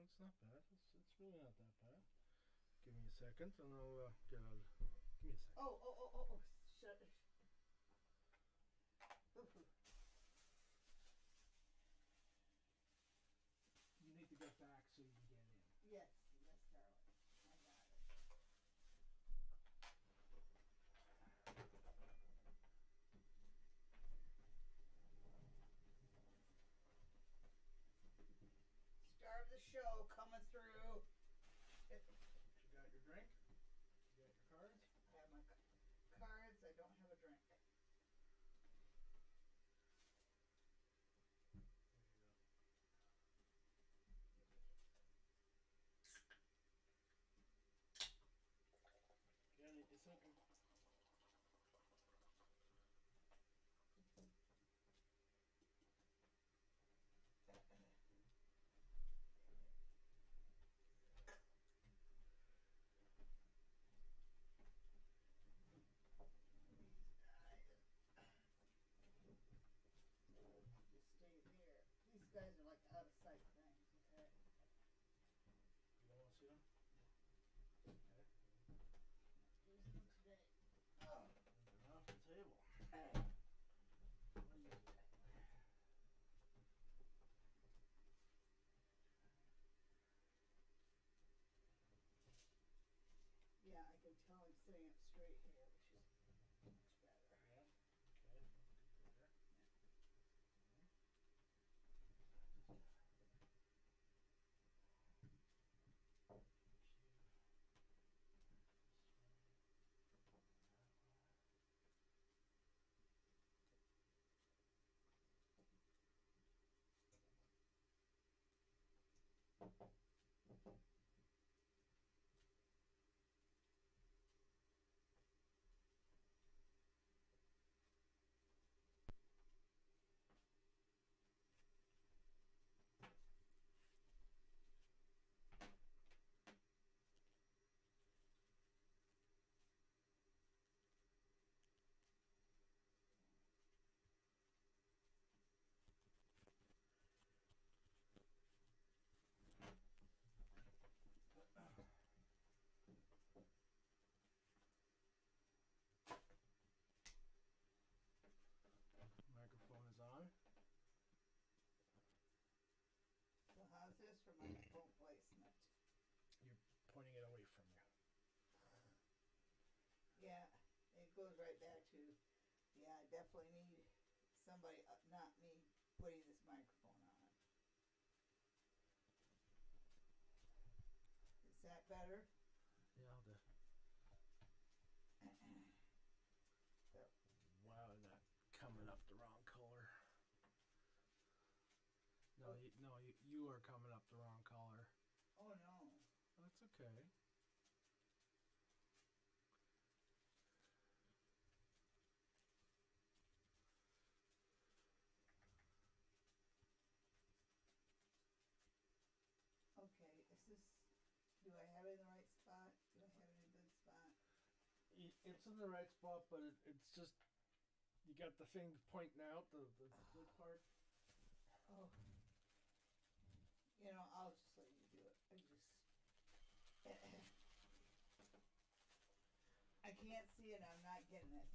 it's not bad. It's really not that bad. Give me a second, and I'll get out. Give me a second. Oh! Shut it. You need to get back so you can get in. Yes, darling. I got it. Star of the show coming through. You got your drink? You got your cards? I have my cards. I don't have a drink. Yeah, need a second. Just stay there. These guys are like out of sight things, okay? You don't want to see them? Okay. Use them today. Oh. They're off the table. Yeah, I can tell I'm sitting up straight here, which is much better. Yeah. Okay. There. Microphone is on. So how's this for microphone placement? You're pointing it away from you. Yeah, it goes right back to, yeah, I definitely need somebody, not me, putting this microphone on. Is that better? Yeah, I'll do. Wow, not coming up the wrong color. No, you are coming up the wrong color. Oh no. That's okay. Okay, is this, do I have it in the right spot? Do I have it in a good spot? It's in the right spot, but it's just, you got the thing pointing out, the good part. Oh. You know, I'll just let you do it. I can't see it, I'm not getting it.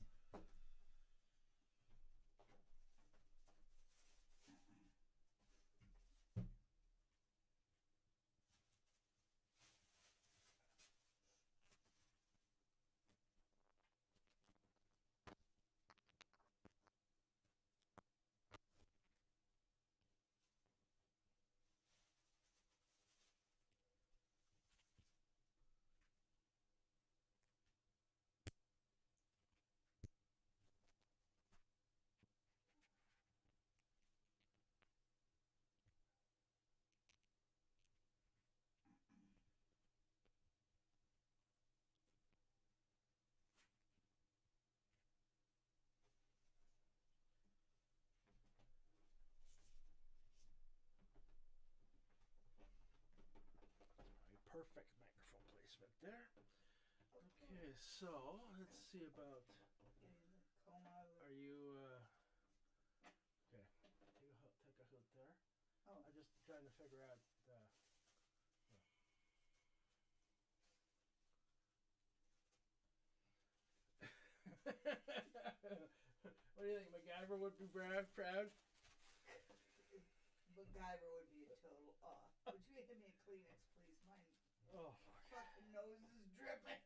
Perfect microphone placement there. Okay, so let's see about. Are you? Okay, take a hoot there. Oh. I'm just trying to figure out. What do you think? MacGyver would be proud? MacGyver would be a total off. Would you hand me a Kleenex, please? Mine Oh, fucking nose is dripping.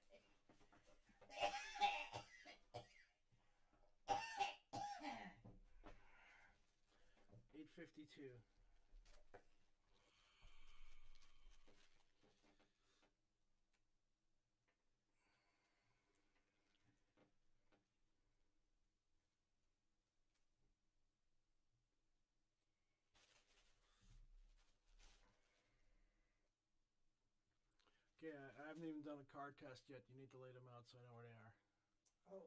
8:52. Okay, I haven't even done a card test yet. You need to lay them out so I know where they are. Oh,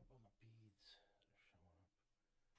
okay. All the beads are showing up.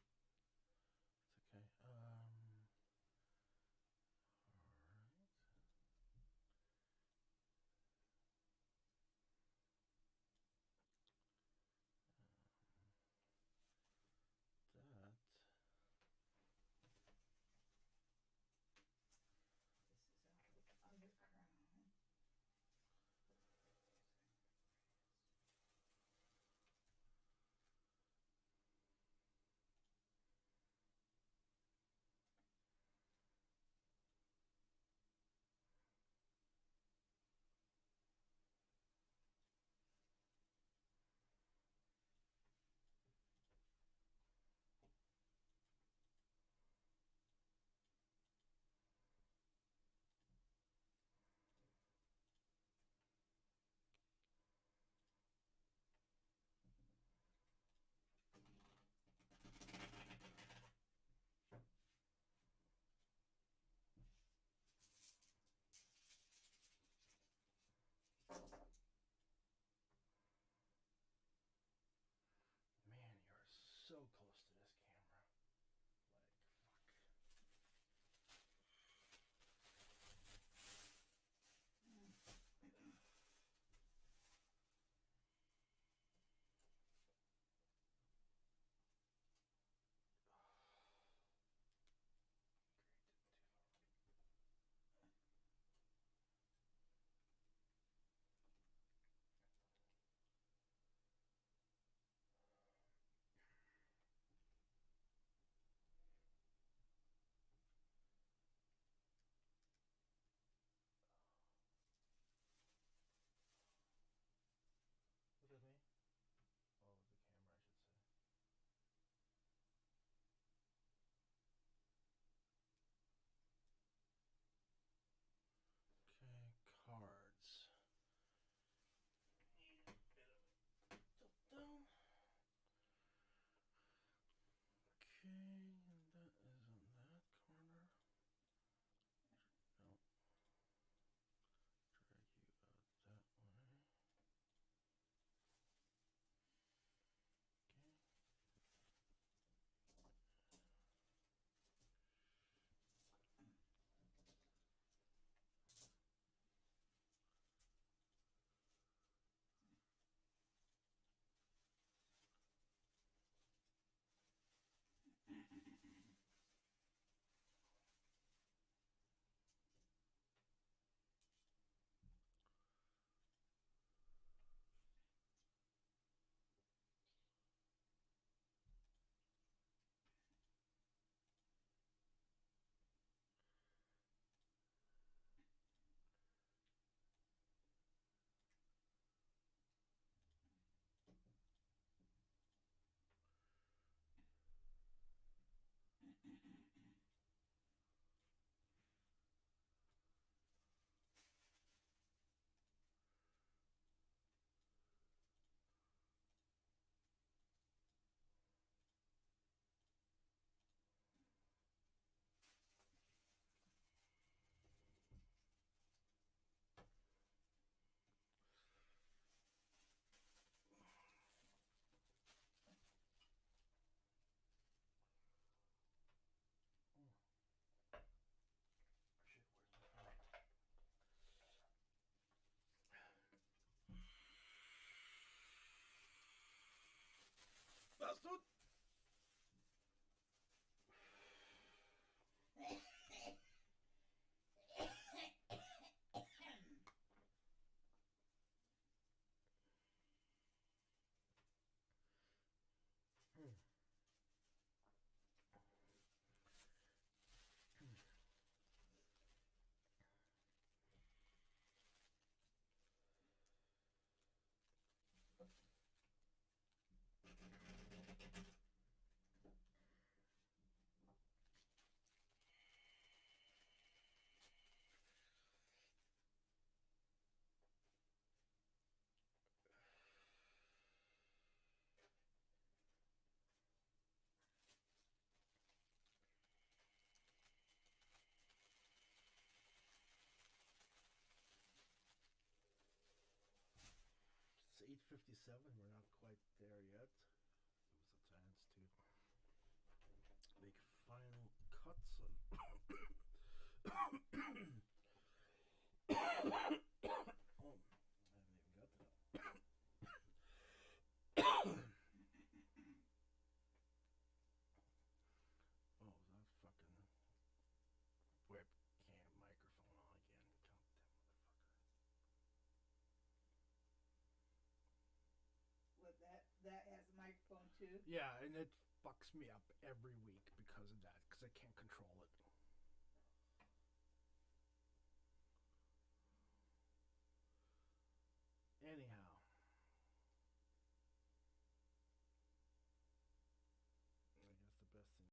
8:57. We're not quite there yet. Give us a chance to make final cuts. Oh, I haven't even got to that. Oh, that fucking webcam microphone on again. What, that has a microphone too? Yeah, and it fucks me up every week because of that, because I can't control it. Anyhow. I guess the best thing.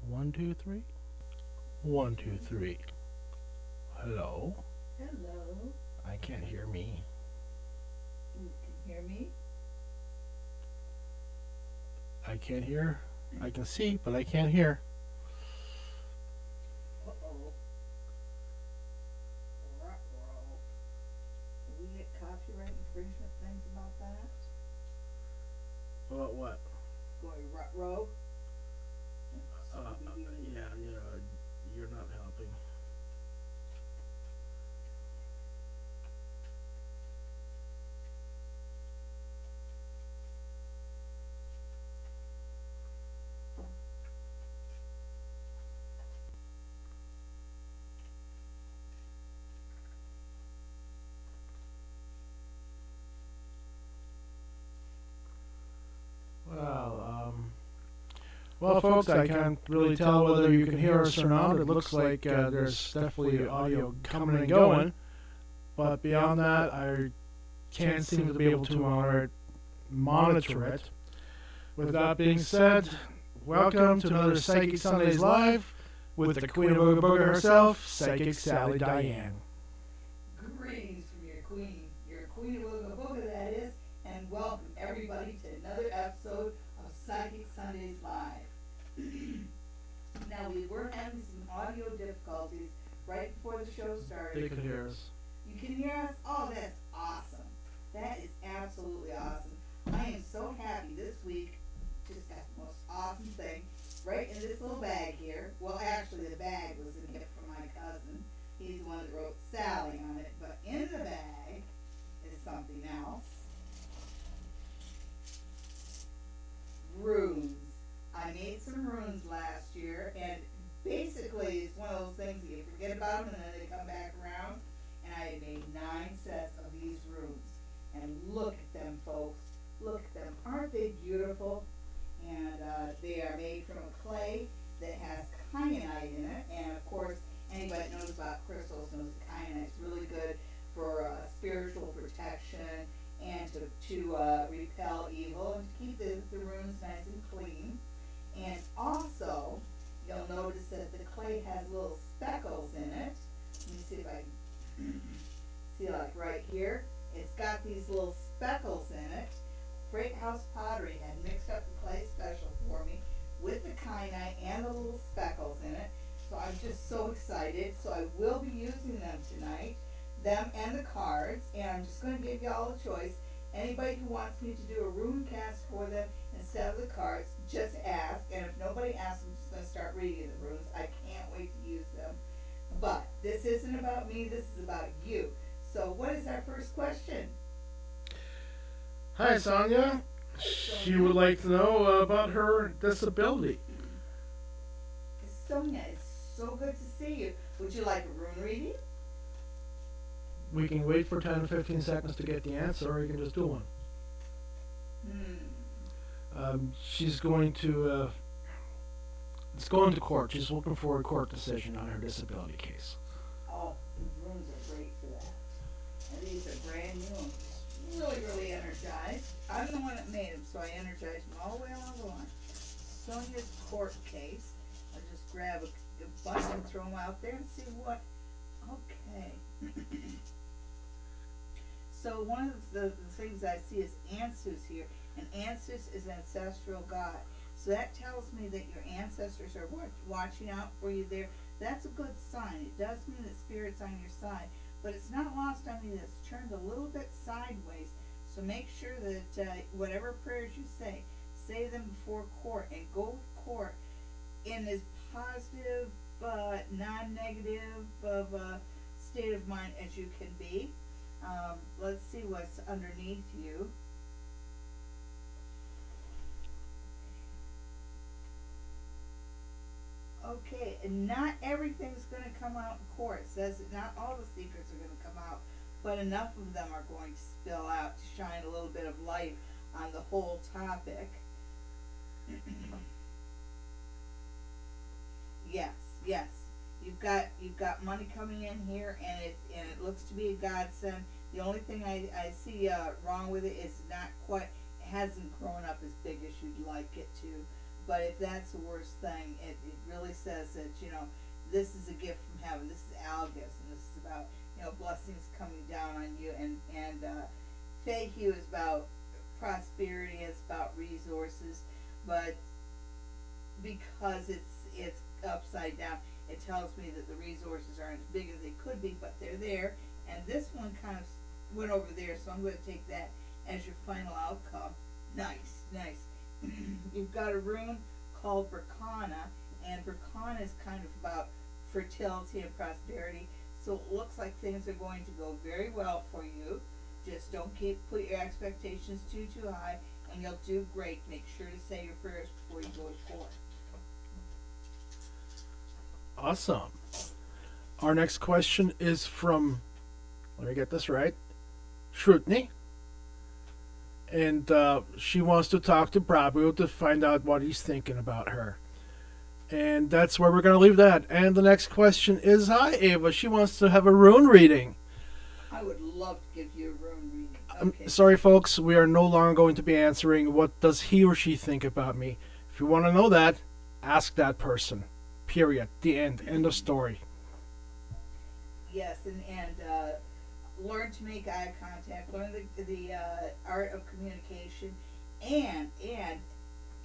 One, two, three. 1, 2, 3. Hello. Hello. I can't hear me. You can hear me? I can't hear. I can see, but I can't hear. Uh-oh. Ruh-roh. Will we get copyright infringement things about that? About what? Going ruh-roh? Yeah, you're not helping. Well, folks, I can't really tell whether you can hear us or not. It looks like there's definitely audio coming and going, but beyond that, I can't seem to be able to monitor it. With that being said, welcome to another Psychic Sundays Live with the Queen of Booga Booga herself, Psychic Sally Diane. Greetings from your Queen of Booga Booga, that is, and welcome everybody to another episode of Psychic Sundays Live. Now, we were having some audio difficulties right before the show started. They could hear us. You can hear us? Oh, that's awesome. That is absolutely awesome. I am so happy this week right in this little bag here. Well, actually, the bag was a gift from my cousin. He's the one that wrote Sally on it. But in the bag is something else. Runes. I made some runes last year, and basically it's one of those things that you forget about them and then they come back around. And I made 9 sets of these runes. And look at them, folks. Look at them. Aren't they beautiful? And they are made from a clay that has kyanite in it. And of course, anybody that knows about crystals knows that kyanite is really good for spiritual protection and to repel evil and to keep the rooms nice and clean. And also, you'll notice that the clay has little speckles in it. Let me see if I can see, like right here. It's got these little speckles in it. Freight House Pottery had mixed up the clay special for me with the kyanite and the little speckles in it. So I'm just so excited. So I will be using them tonight, them and the cards. And I'm just going to give you all a choice. Anybody who wants me to do a rune cast for them instead of the cards, just ask. And if nobody asks, I'm just going to start reading the runes. I can't wait to use them. But this isn't about me. This is about you. So what is our first question? Hi, Sonia. She would like to know about her disability. Sonia, it's so good to see you. Would you like a rune reading? We can wait for 10 or 15 seconds to get the answer, or you can just do one. She's going to... it's going to court. She's looking for a court decision on her disability case. Oh, the runes are great for that. And these are brand new. I'm really energized. I'm the one that made them, so I energized them all the way along the line. Sonia's court case. I'll just grab a bunch and throw them out there and see what... Okay. So one of the things I see is Ansus here. And Ansus is an ancestral god. So that tells me that your ancestors are watching out for you there. That's a good sign. It does mean that spirit's on your side. But it's not lost on me that it's turned a little bit sideways. So make sure that whatever prayers you say them before court. And go to court in as positive, non-negative of a state of mind as you can be. Let's see what's underneath you. Okay, and not everything's going to come out in court. It says that not all the secrets are going to come out, but enough of them are going to spill out to shine a little bit of light on the whole topic. Yes. You've got money coming in here, and it looks to be a godsend. The only thing I see wrong with it is it hasn't grown up as big as you'd like it to. But if that's the worst thing, it really says that, this is a gift from heaven. This is Al gifts, and this is about, blessings coming down on you. And Feihu is about prosperity, it's about resources, but because it's upside down, it tells me that the resources aren't as big as they could be, but they're there. And this one kind of went over there, so I'm going to take that as your final outcome. Nice. You've got a rune called Berkana, and Berkana is kind of about fertility and prosperity. So it looks like things are going to go very well for you. Just don't put your expectations too high, and you'll do great. Make sure to say your prayers before you go to court. Awesome. Our next question is from, let me get this right, Shrutni. And she wants to talk to Prabhu to find out what he's thinking about her. And that's where we're going to leave that. And the next question is, hi, Ava. She wants to have a rune reading. I would love to give you a rune reading. Okay. Sorry, folks. We are no longer going to be answering what does he or she think about me. If you want to know that, ask that person. Period. The end. End of story. Yes, and learn to make eye contact, learn the art of communication, and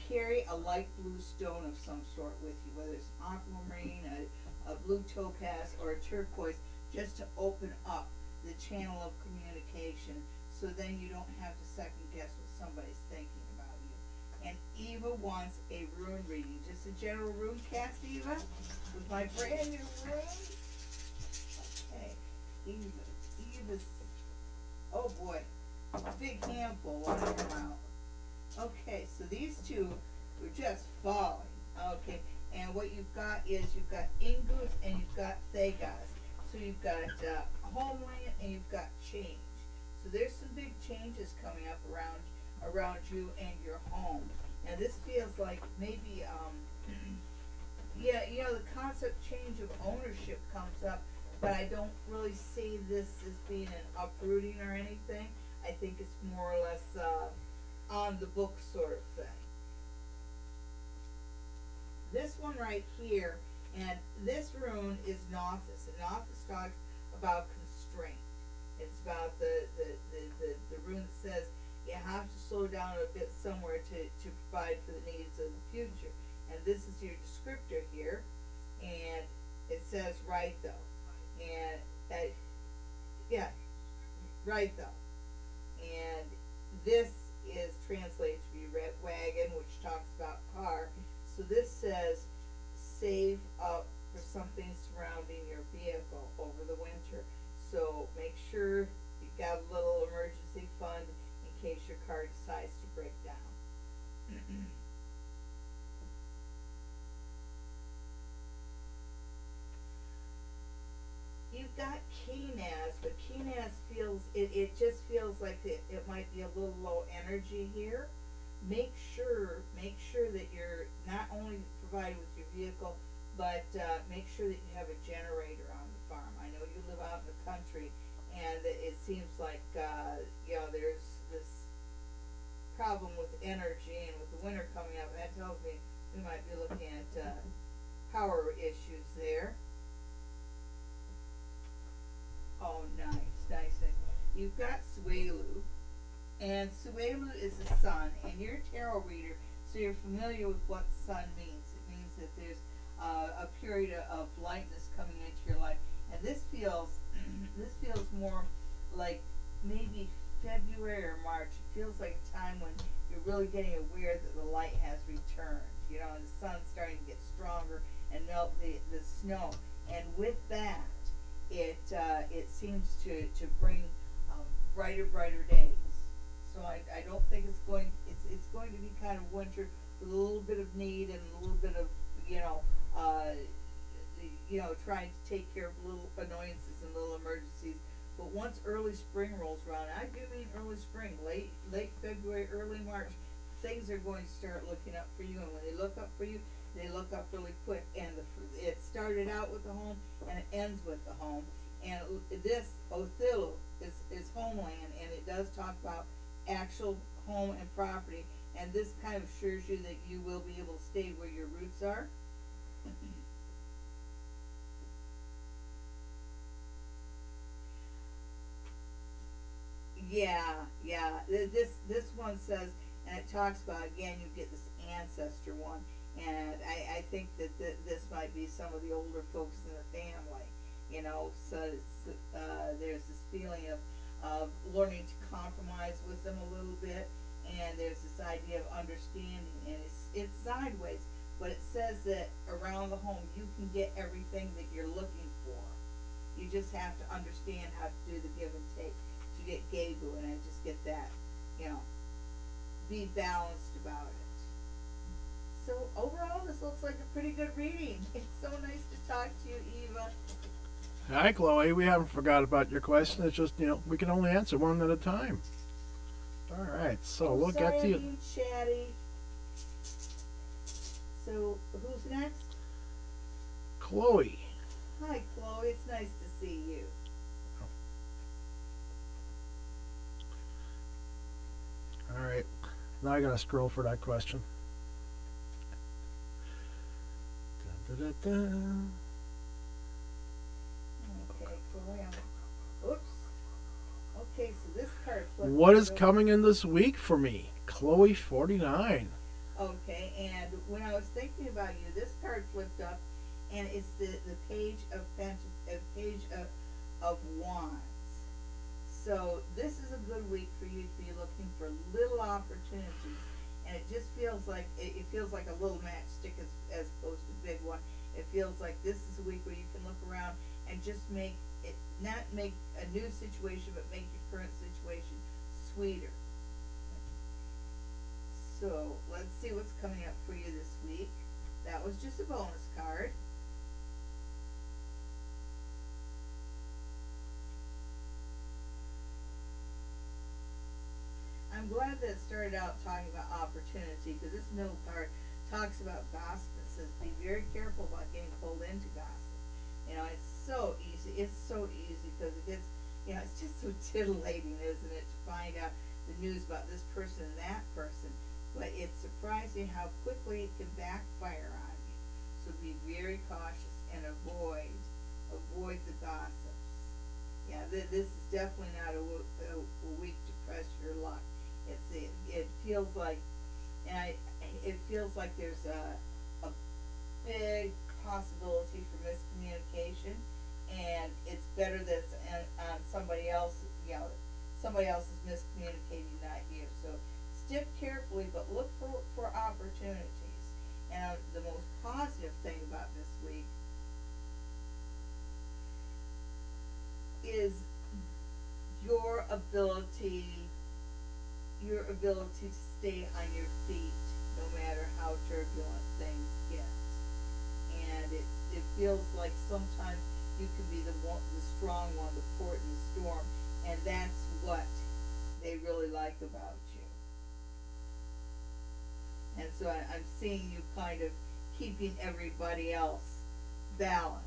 carry a light blue stone of some sort with you, whether it's an aquamarine, a blue topaz, or a turquoise, just to open up the channel of communication, so then you don't have to second guess what somebody's thinking about you. And Eva wants a rune reading. Just a general rune cast, Eva? With my brand new runes? Okay. Eva's, oh boy, a big handful want to come out. Okay, so these two were just falling. Okay, and what you've got is you've got Ingus and you've got Thegas. So you've got homeland and you've got change. So there's some big changes coming up around you and your home. Now this feels like maybe yeah, you know, the concept change of ownership comes up, but I don't really see this as being an uprooting or anything. I think it's more or less on the book sort of thing. This one right here, and this rune is Nothus, and Nothus talks about constraint. It's about the rune that says you have to slow down a bit somewhere to provide for the needs of the future. And this is your descriptor here, and it says right though. And yeah, right though. And this is translated to be red wagon, which talks about car. So this says save up for something surrounding your vehicle over the winter. So make sure you've got a little emergency fund in case your car decides to break down. You've got Kenaz, but Kenaz feels, it just feels like it might be a little low energy here. Make sure that you're not only provided with your vehicle, but make sure that you have a generator on the farm. I know you live out in the country, and it seems like you know, there's this problem with energy, and with the winter coming up, that tells me we might be looking at power issues there. Oh, nice. You've got Suelu, and Suelu is the sun, and you're a tarot reader, so you're familiar with what sun means. It means that there's a period of lightness coming into your life, and this feels more like maybe February or March. It feels like a time when you're really getting aware that the light has returned. You know, and the sun's starting to get stronger and melt the snow, and with that, it seems to bring brighter days. So I don't think it's going to be kind of winter with a little bit of need and a little bit of trying to take care of little annoyances and little emergencies. But once early spring rolls around, I do mean early spring, late February, early March, things are going to start looking up for you. And when they look up for you, they look up really quick. And it started out with the home, and it ends with the home. And this Othello is homeland, and it does talk about actual home and property. And this kind of assures you that you will be able to stay where your roots are. Yeah. This one says, and it talks about, again, you get this ancestor one, and I think that this might be some of the older folks in the family, you know. So there's this feeling of learning to compromise with them a little bit, and there's this idea of understanding, and it's sideways, but it says that around the home you can get everything that you're looking for. You just have to understand how to do the give and take. To get Gabu, and I just get that, be balanced about it. So overall, this looks like a pretty good reading. It's so nice to talk to you, Eva. Hi, Chloe. We haven't forgot about your question. It's just, we can only answer one at a time. All right, so we'll get to you. Being chatty. So who's next? Chloe. Hi, Chloe. It's nice to see you. All right, now I gotta scroll for that question. Dun, dun, dun, dun. Okay, Chloe. Oops. Okay, so this card. What is coming in this week for me? Chloe 49. Okay, and when I was thinking about you, this card flipped up, and it's the page of of wands. So this is a good week for you to be looking for little opportunities, and it just feels like it feels like a little matchstick as opposed to a big one. It feels like this is a week where you can look around and just make it, not make a new situation, but make your current situation sweeter. So let's see what's coming up for you this week. That was just a bonus card. I'm glad that it started out talking about opportunity, because this middle card talks about gossip. It says be very careful about getting pulled into gossip. You know, it's so easy. It's so easy because it gets, you know, it's just so titillating, isn't it, to find out the news about this person and that person. But it's surprising how quickly it can backfire on you. So be very cautious and avoid the gossips. Yeah, this is definitely not a week to press your luck. It feels like, it feels like there's a big possibility for miscommunication, and it's better that it's on somebody else. You know, somebody else is miscommunicating, not you. So stick carefully, but look for opportunities. And the most positive thing about this week is your ability to stay on your feet no matter how turbulent things get. And it feels like sometimes you can be the strong one, the port in the storm, and that's what they really like about you. And so I'm seeing you kind of keeping everybody else balanced.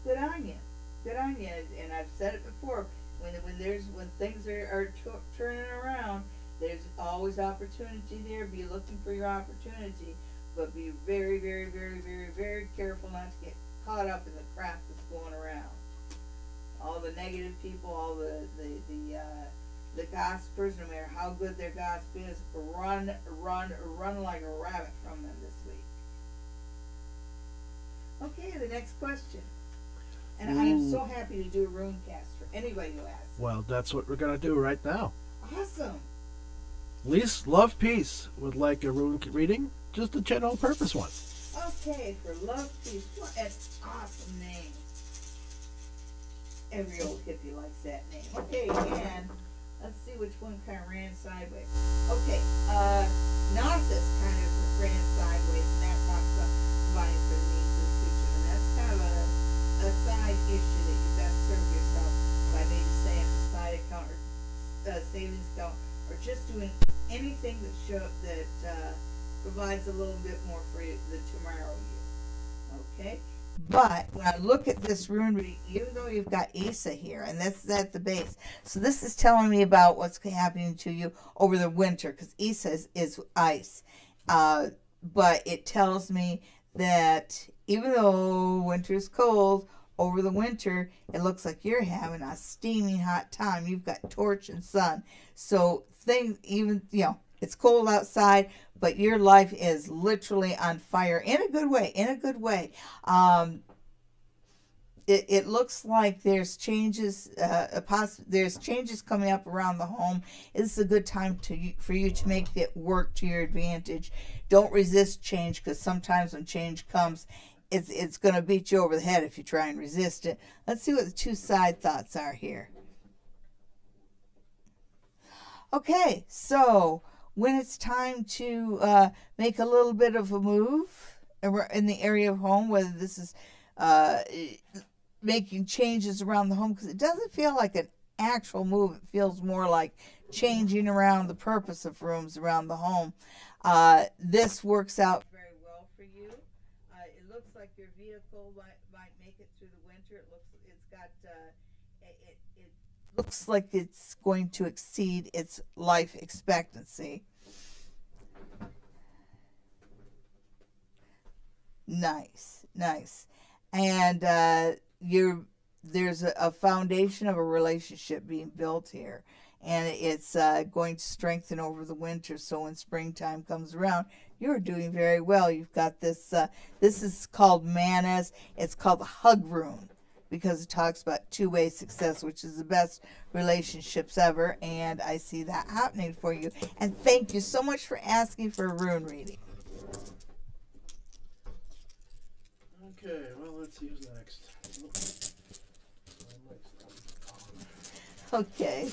Good on you. Good on you. And I've said it before. When things are turning around, there's always opportunity there. Be looking for your opportunity, but be very, very, very, very, very careful not to get caught up in the crap that's going around. All the negative people, all the gossipers, no matter how good their gossip is, run like a rabbit from them this week. Okay, the next question. And I am so happy to do a rune cast for anybody who asks. Well, that's what we're going to do right now. Awesome. Least Love Peace would like a rune reading, just a general purpose one. Okay, for Love Peace. What an awesome name. Every old hippie likes that name. Okay, and let's see which one kind of ran sideways. Okay, Gnosis kind of ran sideways, and that talks about providing for the needs of the future. And that's kind of a side issue that you best serve yourself by maybe saying a side account or savings account, or just doing anything that provides a little bit more for you, the tomorrow you. Okay? But when I look at this rune reading, even though you've got Isa here, and that's at the base, so this is telling me about what's happening to you over the winter, because Isa is ice. But it tells me that even though winter is cold, over the winter, it looks like you're having a steaming hot time. You've got torch and sun. So things, even, you know, it's cold outside, but your life is literally on fire in a good way, It looks like there's changes, there's changes coming up around the home. This is a good time for you to make it work to your advantage. Don't resist change, because sometimes when change comes, it's going to beat you over the head if you try and resist it. Let's see what the two side thoughts are here. Okay, so when it's time to make a little bit of a move in the area of home, whether this is making changes around the home, because it doesn't feel like an actual move. It feels more like changing around the purpose of rooms around the home. This works out very well for you. It looks like your vehicle might make it through the winter. It looks like it's going to exceed its life expectancy. Nice. And there's a foundation of a relationship being built here, and it's going to strengthen over the winter. So when springtime comes around, you're doing very well. You've got this. This is called Manas. It's called the Hug Rune. because it talks about two-way success, which is the best relationships ever, and I see that happening for you. And thank you so much for asking for a rune reading. Okay, well, let's see who's next. Okay.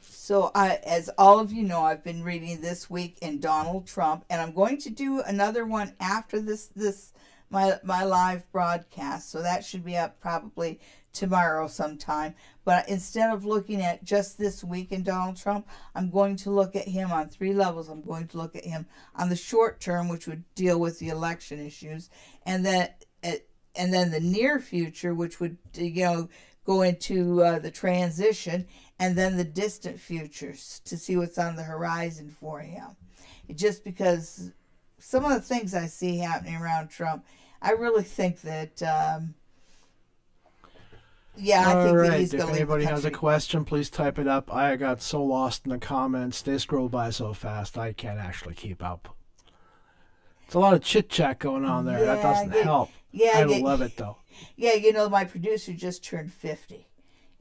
So, as all of you know, I've been reading This Week in Donald Trump, and I'm going to do another one after my live broadcast. So that should be up probably tomorrow sometime. But instead of looking at just This Week in Donald Trump, I'm going to look at him on 3 levels. I'm going to look at him on the short term, which would deal with the election issues, and then the near future, which would go into the transition, and then the distant futures to see what's on the horizon for him. Just because some of the things I see happening around Trump, I really think that, I think that he's going to leave the country. If anybody has a question, please type it up. I got so lost in the comments. They scroll by so fast, I can't actually keep up. It's a lot of chit-chat going on there. That doesn't help. I love it, though. Yeah, my producer just turned 50.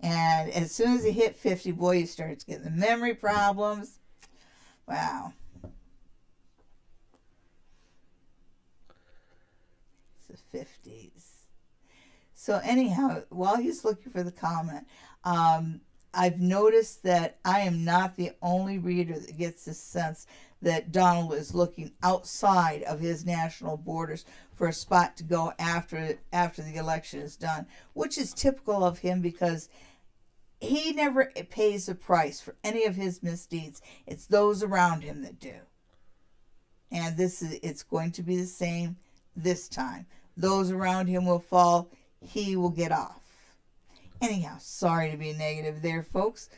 And as soon as he hit 50, boy, he starts getting the memory problems. Wow. It's the 50s. So anyhow, while he's looking for the comment, I've noticed that I am not the only reader that gets this sense that Donald is looking outside of his national borders for a spot to go after the election is done, which is typical of him because he never pays a price for any of his misdeeds. It's those around him that do. And it's going to be the same this time. Those around him will fall. He will get off. Anyhow, sorry to be negative there, folks.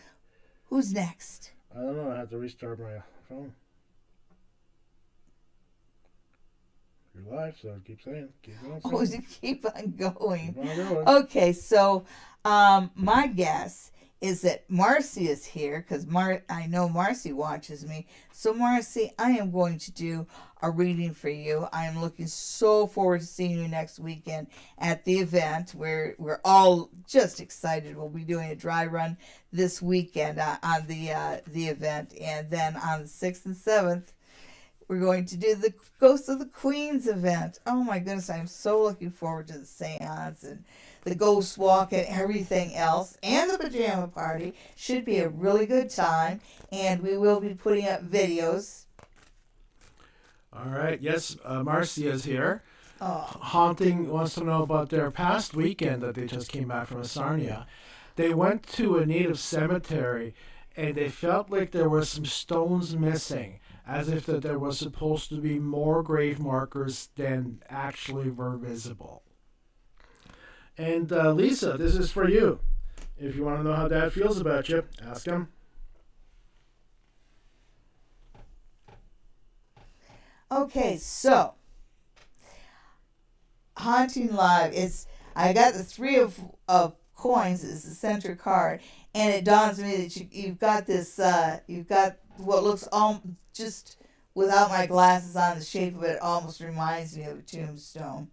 Who's next? I don't know. I have to restart my phone. You're live, so keep saying. Keep going. Oh, keep on going. Keep on going. Okay, so my guess is that Marcy is here because I know Marcy watches me. So Marcy, I am going to do a reading for you. I am looking so forward to seeing you next weekend at the event. We're all just excited. We'll be doing a dry run this weekend on the event, and then on the 6th and 7th, we're going to do the Ghosts of the Queens event. Oh my goodness, I'm so looking forward to the seance and the ghost walk and everything else. And the pajama party. Should be a really good time. And we will be putting up videos. All right. Yes, Marcia is here. Oh. Haunting wants to know about their past weekend that they just came back from Sarnia. They went to a native cemetery and they felt like there were some stones missing, as if that there was supposed to be more grave markers than actually were visible. And Lisa, this is for you. If you want to know how Dad feels about you, ask him. Okay, so Haunting Live I got the 3 of coins as the center card, and it dawns on me that you've got this. You've got what looks just without my glasses on, the shape of it almost reminds me of a tombstone,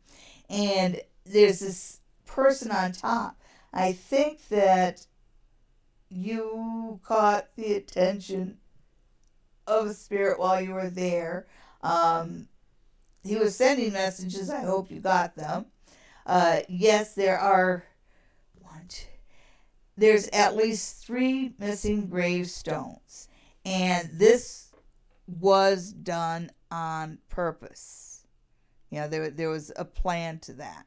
and there's this person on top. I think that you caught the attention of a spirit while you were there. He was sending messages. I hope you got them. Yes, there's at least 3 missing gravestones, and this was done on purpose. There was a plan to that.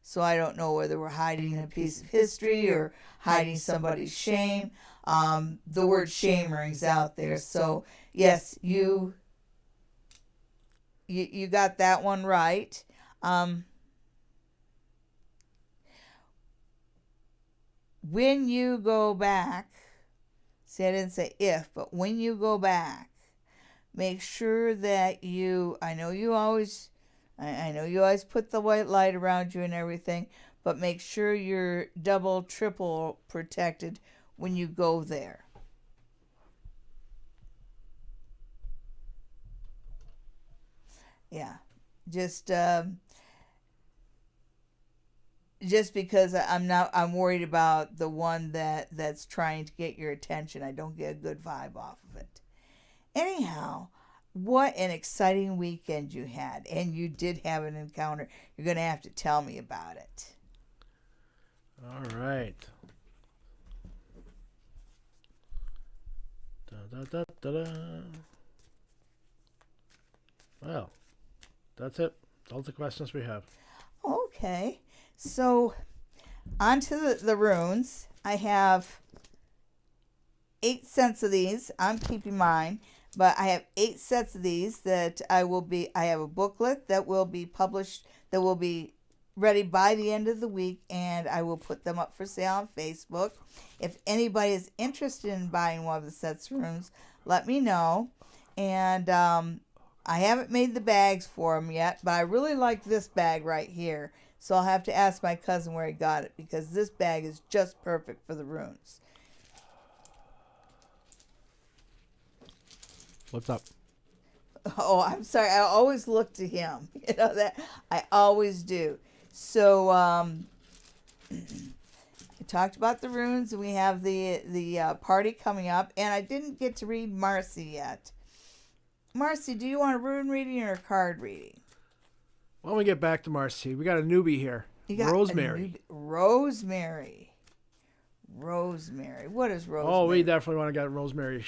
So I don't know whether we're hiding a piece of history or hiding somebody's shame. The word shame rings out there. So yes, you got that one right. When you go back, see, I didn't say if, but when you go back, make sure that I know you always put the white light around you and everything, but make sure you're double, triple protected when you go there. Yeah. Just because I'm worried about the one that's trying to get your attention. I don't get a good vibe off of it. Anyhow, what an exciting weekend you had, and you did have an encounter. You're going to have to tell me about it. All right. Da, da, da, da, da. Well, that's it. All the questions we have. Okay. So, on to the runes. I have 8 sets of these. I'm keeping mine. But I have 8 sets of these that I have a booklet that will be published, that will be ready by the end of the week, and I will put them up for sale on Facebook. If anybody is interested in buying one of the sets of runes, let me know. And I haven't made the bags for them yet, but I really like this bag right here. So I'll have to ask my cousin where he got it, because this bag is just perfect for the runes. What's up? Oh, I'm sorry. I always look to him. You know that I always do. So I talked about the runes, and we have the party coming up. And I didn't get to read Marcy yet. Marcy, do you want a rune reading or a card reading? Why don't we get back to Marcy? We got a newbie here. Rosemary. Rosemary. What is Rosemary? Oh, we definitely want to get Rosemary.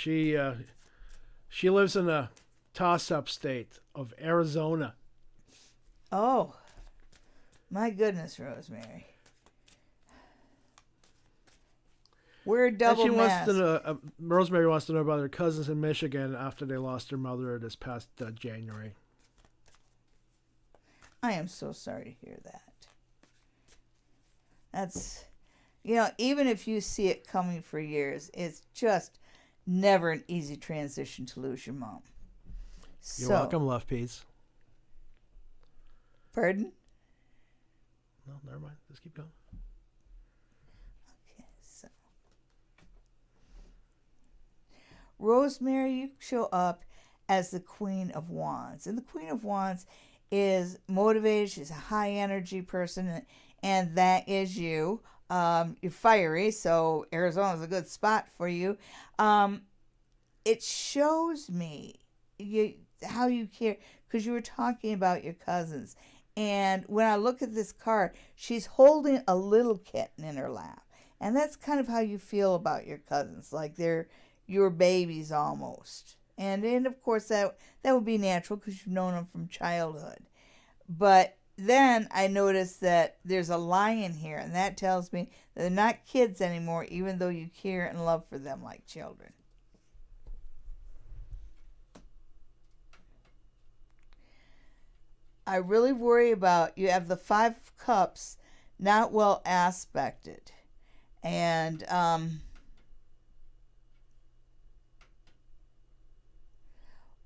She lives in the toss-up state of Arizona. Oh, my goodness, Rosemary. We're double masked. Rosemary wants to know about her cousins in Michigan after they lost their mother this past January. I am so sorry to hear that. That's, even if you see it coming for years, it's just never an easy transition to lose your mom. You're welcome, Love Peas. Pardon? No, never mind. Just keep going. Okay, so. Rosemary, you show up as the Queen of Wands. And the Queen of Wands is motivated. She's a high energy person, and that is you. You're fiery, so Arizona's a good spot for you. It shows me how you care, because you were talking about your cousins. And when I look at this card, she's holding a little kitten in her lap. And that's kind of how you feel about your cousins, like they're your babies almost. And of course, that would be natural because you've known them from childhood. But then I noticed that there's a lion here, and that tells me that they're not kids anymore, even though you care and love for them like children. I really worry about, you have the 5 of Cups, not well aspected. And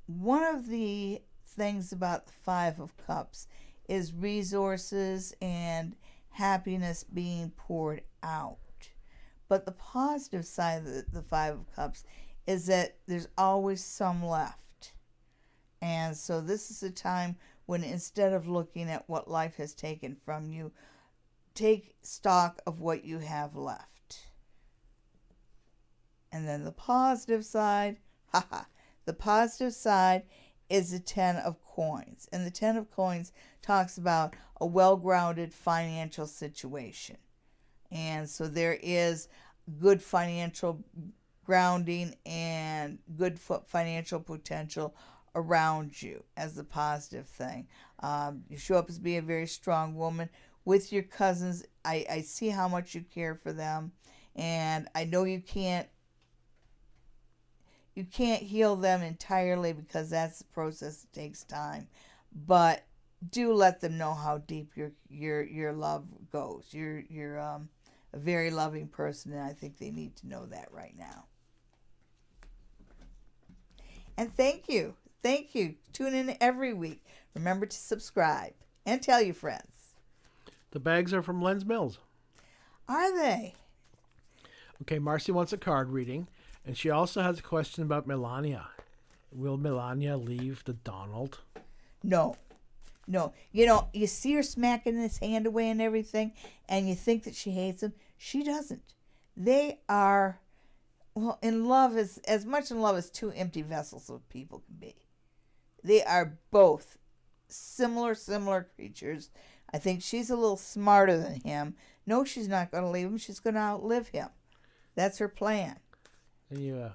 one of the things about the 5 of Cups is resources and happiness being poured out. But the positive side of the 5 of Cups is that there's always some left. And so this is a time when, instead of looking at what life has taken from you, take stock of what you have left. And then the positive side, the positive side is the 10 of Coins. And the 10 of Coins talks about a well-grounded financial situation. And so there is good financial grounding and good financial potential around you as the positive thing. You show up as being a very strong woman. With your cousins, I see how much you care for them. And I know you can't heal them entirely, because that's the process that takes time. But do let them know how deep your love goes. You're a very loving person, and I think they need to know that right now. And thank you. Tune in every week. Remember to subscribe and tell your friends. The bags are from Len's Mills. Are they? Okay, Marcy wants a card reading, and she also has a question about Melania. Will Melania leave the Donald? No. No, you know, you see her smacking his hand away and everything, and you think that she hates him. She doesn't. They are, well, in love, as much in love as two empty vessels of people can be. They are both similar creatures. I think she's a little smarter than him. No, she's not going to leave him. She's going to outlive him. That's her plan. And you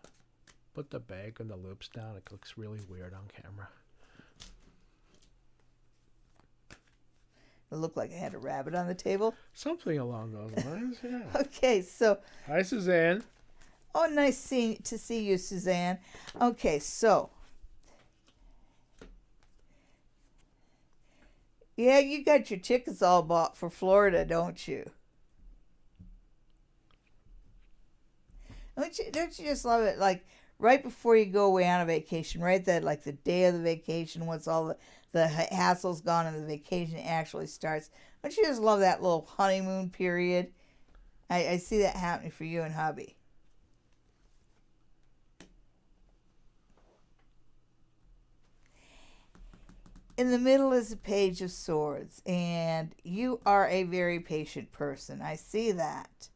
put the bag and the loops down. It looks really weird on camera. It looked like I had a rabbit on the table. Something along those lines, yeah. Okay, so. Hi, Suzanne. Oh, nice to see you, Suzanne. Okay, so. Yeah, you got your tickets all bought for Florida, don't you? Don't you just love it? Like, right before you go away on a vacation, right? That, like, the day of the vacation, once all the hassle's gone and the vacation actually starts. Don't you just love that little honeymoon period? I see that happening for you and hubby. In the middle is a page of swords, and you are a very patient person. I see that.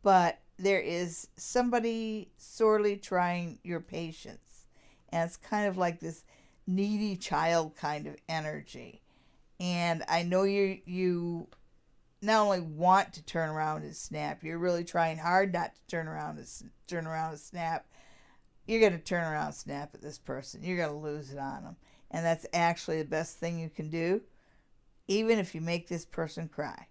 But there is somebody sorely trying your patience. And it's kind of like this needy child kind of energy. And I know you not only want to turn around and snap, you're really trying hard not to turn around and snap. You're going to turn around and snap at this person. You're going to lose it on them. And that's actually the best thing you can do, even if you make this person cry.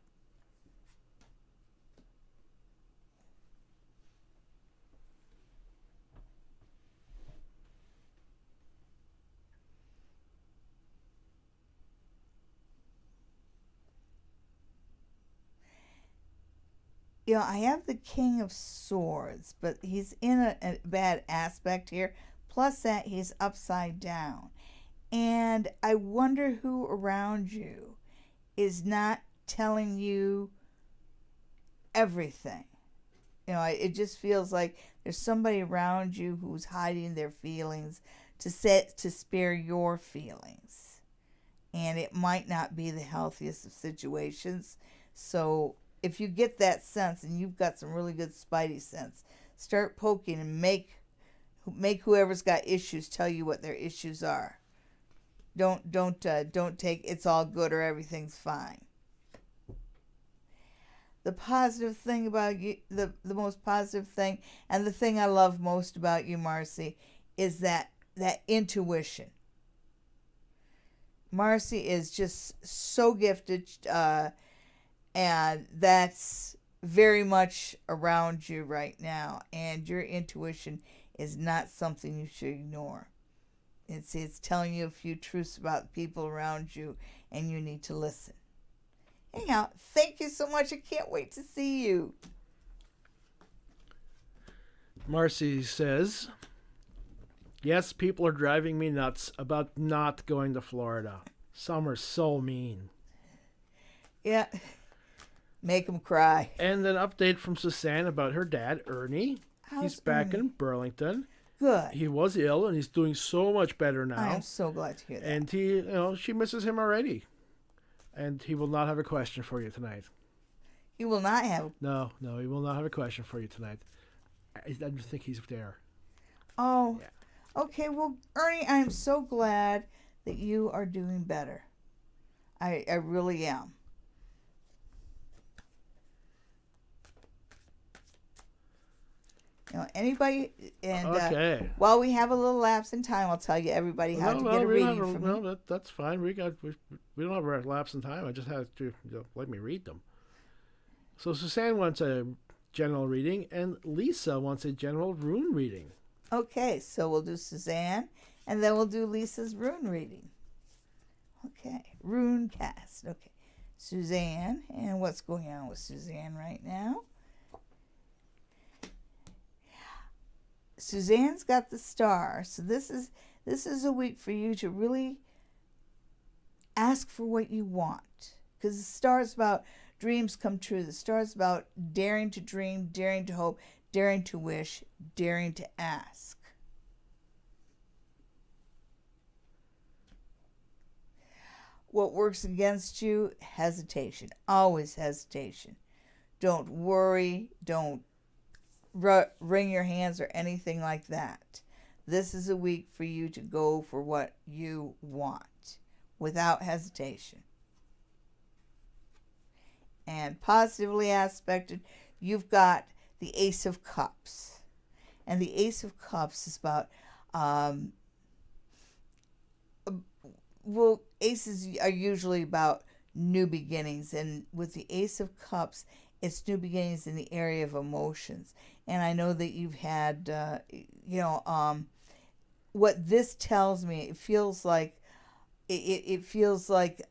You know, I have the King of Swords, but he's in a bad aspect here. Plus that, he's upside down. And I wonder who around you is not telling you everything. You know, it just feels like there's somebody around you who's hiding their feelings to spare your feelings. And it might not be the healthiest of situations. So if you get that sense, and you've got some really good spidey sense, start poking and make whoever's got issues tell you what their issues are. Don't take it's all good or everything's fine. The positive thing about you, the most positive thing, and the thing I love most about you, Marcy, is that intuition. Marcy is just so gifted, and that's very much around you right now. And your intuition is not something you should ignore. It's telling you a few truths about people around you, and you need to listen. Anyhow, thank you so much. I can't wait to see you. Marcy says, yes, people are driving me nuts about not going to Florida. Some are so mean. Yeah, make them cry. And an update from Suzanne about her dad, Ernie. He's back in Burlington. Good. He was ill, and he's doing so much better now. I am so glad to hear that. And she misses him already. And he will not have a question for you tonight. He will not have. No, he will not have a question for you tonight. I don't think he's there. Oh, yeah. Okay. Well, Ernie, I am so glad that you are doing better. I really am. You know, anybody, and okay. While we have a little lapse in time, I'll tell you everybody how to get a reading from me. No, that's fine. We don't have a lapse in time. I just have to let me read them. So Suzanne wants a general reading, and Lisa wants a general rune reading. Okay, so we'll do Suzanne, and then we'll do Lisa's rune reading. Okay, rune cast. Okay, Suzanne, and what's going on with Suzanne right now? Suzanne's got the star, so this is a week for you to really ask for what you want, because the star is about dreams come true. The star is about daring to dream, daring to hope, daring to wish, daring to ask. What works against you? Hesitation. Always hesitation. Don't worry. Don't wring your hands or anything like that. This is a week for you to go for what you want without hesitation. And positively aspected, you've got the Ace of Cups. And the Ace of Cups is about, aces are usually about new beginnings. And with the Ace of Cups, it's new beginnings in the area of emotions. And I know that you've had, what this tells me, it feels like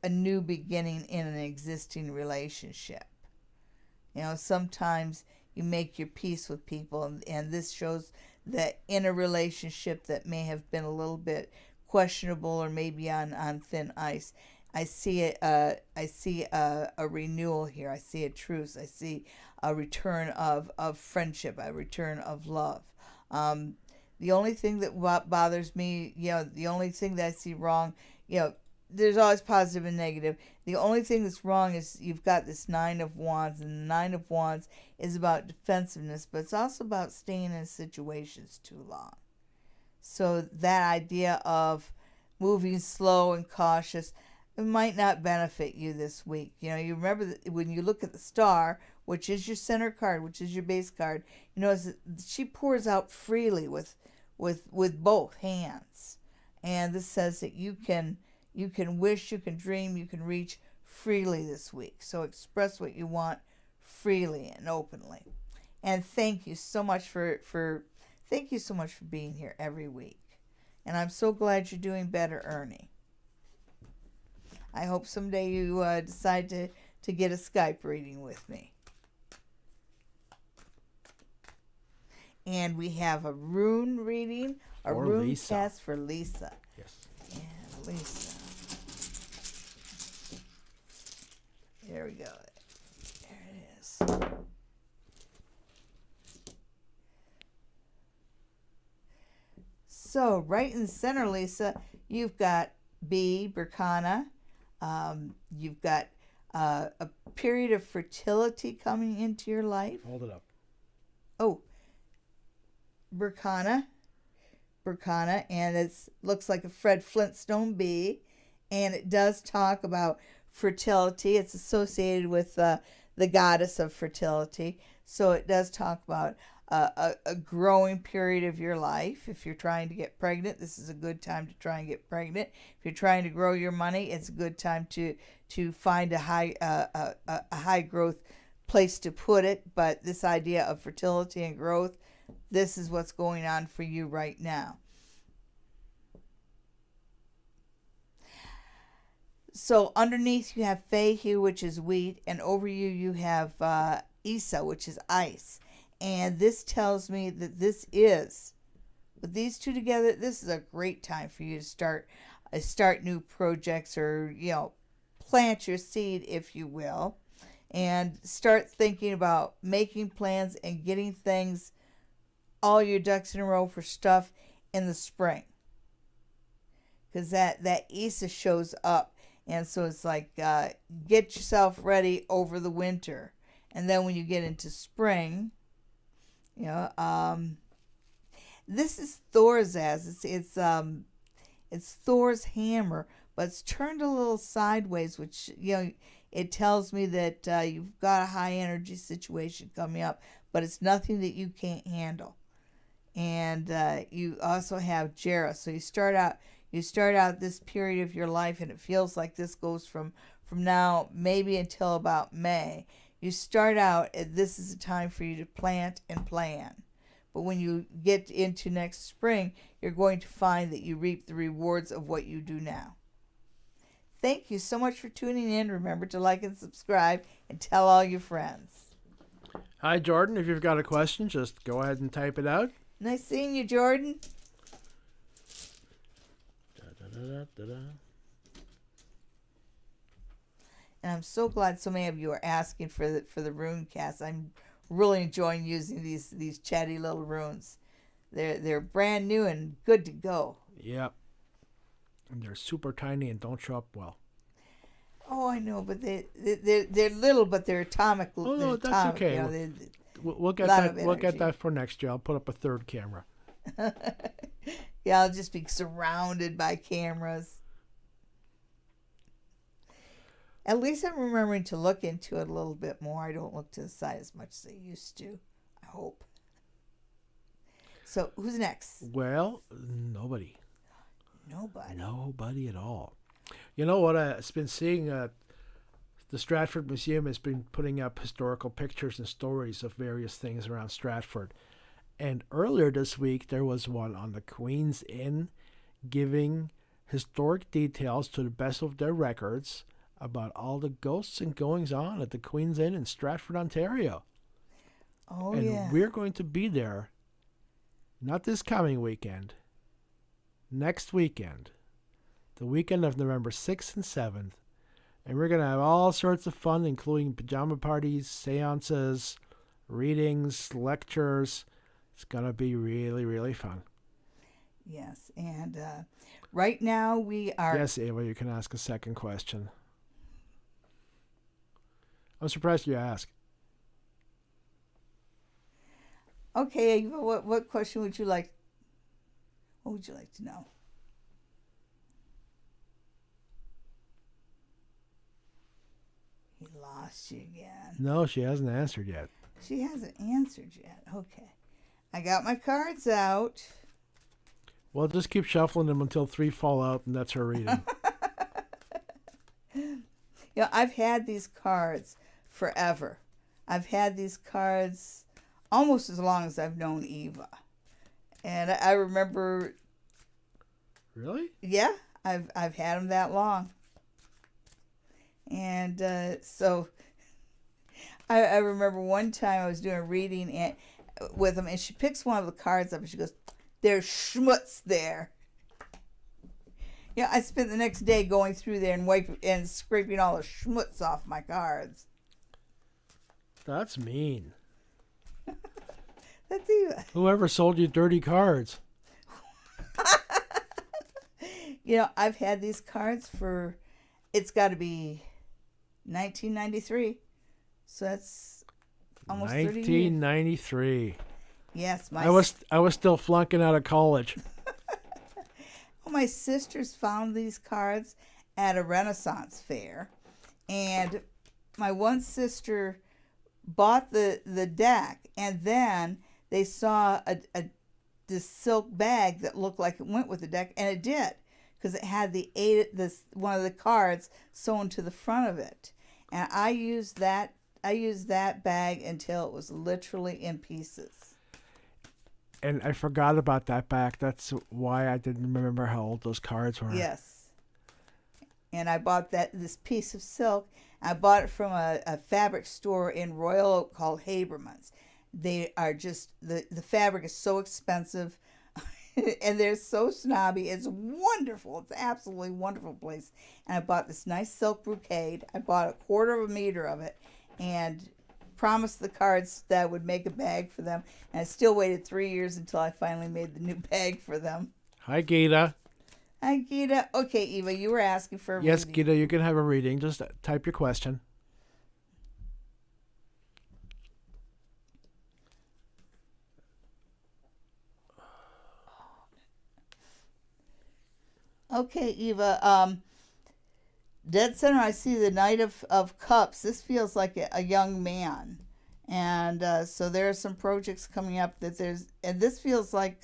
a new beginning in an existing relationship. Sometimes you make your peace with people, and this shows that in a relationship that may have been a little bit questionable or maybe on thin ice, I see a renewal here. I see a truce. I see a return of friendship, a return of love. The only thing that bothers me, the only thing that I see wrong, there's always positive and negative. The only thing that's wrong is you've got this Nine of Wands, and the Nine of Wands is about defensiveness, but it's also about staying in situations too long. So that idea of moving slow and cautious, it might not benefit you this week. You remember that when you look at the star, which is your center card, which is your base card, she pours out freely with both hands. And this says that you can wish, you can dream, you can reach freely this week. So express what you want freely and openly. And thank you so much for being here every week. And I'm so glad you're doing better, Ernie. I hope someday you decide to get a Skype reading with me. And we have a rune reading, a rune Lisa. cast for Lisa. Yes. And Lisa. There we go. There it is. So, right in the center, Lisa, you've got Berkana. You've got a period of fertility coming into your life. Hold it up. Oh, Berkana, and it looks like a Fred Flintstone bee, and it does talk about fertility. It's associated with the goddess of fertility, so it does talk about a growing period of your life. If you're trying to get pregnant, this is a good time to try and get pregnant. If you're trying to grow your money, it's a good time to find a high growth place to put it. But this idea of fertility and growth, this is what's going on for you right now. So underneath you have Fehu, which is wheat, and over you have Isa, which is ice. And this tells me that with these two together, this is a great time for you to start new projects, or plant your seed, if you will, and start thinking about making plans and getting things, all your ducks in a row for stuff in the spring, because that Isa shows up, and so it's like get yourself ready over the winter, and then when you get into spring. This is Thor's ass. It's Thor's hammer, but it's turned a little sideways, which it tells me that you've got a high energy situation coming up, but it's nothing that you can't handle. And you also have Jera. So you start out this period of your life, and it feels like this goes from now maybe until about May. You start out, this is a time for you to plant and plan. But when you get into next spring, you're going to find that you reap the rewards of what you do now. Thank you so much for tuning in. Remember to like and subscribe, and tell all your friends. Hi, Jordan. If you've got a question, just go ahead and type it out. Nice seeing you, Jordan. Da-da-da-da-da. And I'm so glad so many of you are asking for the rune cast. I'm really enjoying using these chatty little runes. They're brand new and good to go. Yep. And they're super tiny and don't show up well. Oh, I know, but they're little, but they're atomic. Oh, no, they're that's atomic, okay. you know, We'll get lot of that. We'll get energy. that for next year. I'll put up a third camera. Yeah, I'll just be surrounded by cameras. At least I'm remembering to look into it a little bit more. I don't look to the side as much as I used to. I hope. So, who's next? Well, nobody. Nobody. Nobody at all. You know what? I've been seeing. The Stratford Museum has been putting up historical pictures and stories of various things around Stratford. And earlier this week, there was one on the Queen's Inn giving historic details to the best of their records about all the ghosts and goings on at the Queen's Inn in Stratford, Ontario. Oh, and yeah. we're going to be there, not this coming weekend, next weekend, the weekend of November 6th and 7th. And we're going to have all sorts of fun, including pajama parties, seances, readings, lectures. It's going to be really, really fun. Yes, and right now we are... Yes, Ava, you can ask a second question. I'm surprised you asked. Okay, Ava, what question would you like? What would you like to know? He lost you again. No, she hasn't answered yet. She hasn't answered yet. Okay. I got my cards out. Well, just keep shuffling them until 3 fall out, and that's her reading. You know, I've had these cards forever. I've had these cards almost as long as I've known Eva. And I remember... Really? Yeah, I've had them that long. And so I remember one time I was doing a reading with them, and she picks one of the cards up and she goes, "There's schmutz there." Yeah, I spent the next day going through there and scraping all the schmutz off my cards. That's mean. That's Eva. Whoever sold you dirty cards? You know, I've had these cards for, it's got to be 1993. So that's almost 30 years. 1993. Yes, I was still flunking out of college. Well, my sisters found these cards at a Renaissance fair, and my one sister bought the deck, and then they saw this silk bag that looked like it went with the deck, and it did, because it had one of the cards sewn to the front of it, and I used that bag until it was literally in pieces. And I forgot about that back. That's why I didn't remember how old those cards were. Yes. And I bought this piece of silk. I bought it from a fabric store in Royal Oak called Haberman's. They are just, the fabric is so expensive and they're so snobby. It's wonderful. It's an absolutely wonderful place. And I bought this nice silk brocade. I bought 1/4 meter of it and promised the cards that I would make a bag for them. And I still waited 3 years until I finally made the new bag for them. Hi, Gita. Hi, Gita. Okay, Eva, you were asking for a Yes, reading. Gita, you can have a reading. Just type your question. Okay, Eva. Dead center, I see the Knight of Cups. This feels like a young man. And so there are some projects coming up and this feels like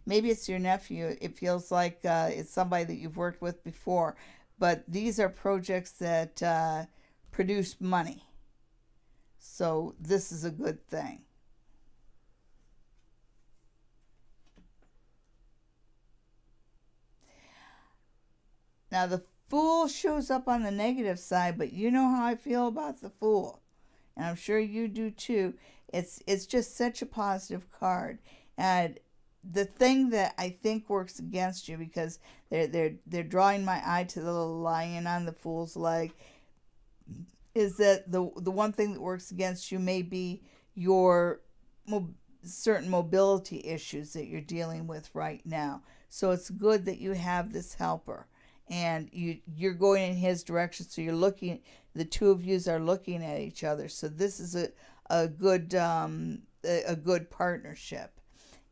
maybe it's your nephew. It feels like it's somebody that you've worked with before. But these are projects that produce money. So this is a good thing. Now the Fool shows up on the negative side, but you know how I feel about the Fool. And I'm sure you do too. It's just such a positive card. And the thing that I think works against you, because they're drawing my eye to the little lion on the Fool's leg, is that the one thing that works against you may be your certain mobility issues that you're dealing with right now. So it's good that you have this helper. and you're going in his direction, so you're looking, the two of yous are looking at each other. So this is a good partnership.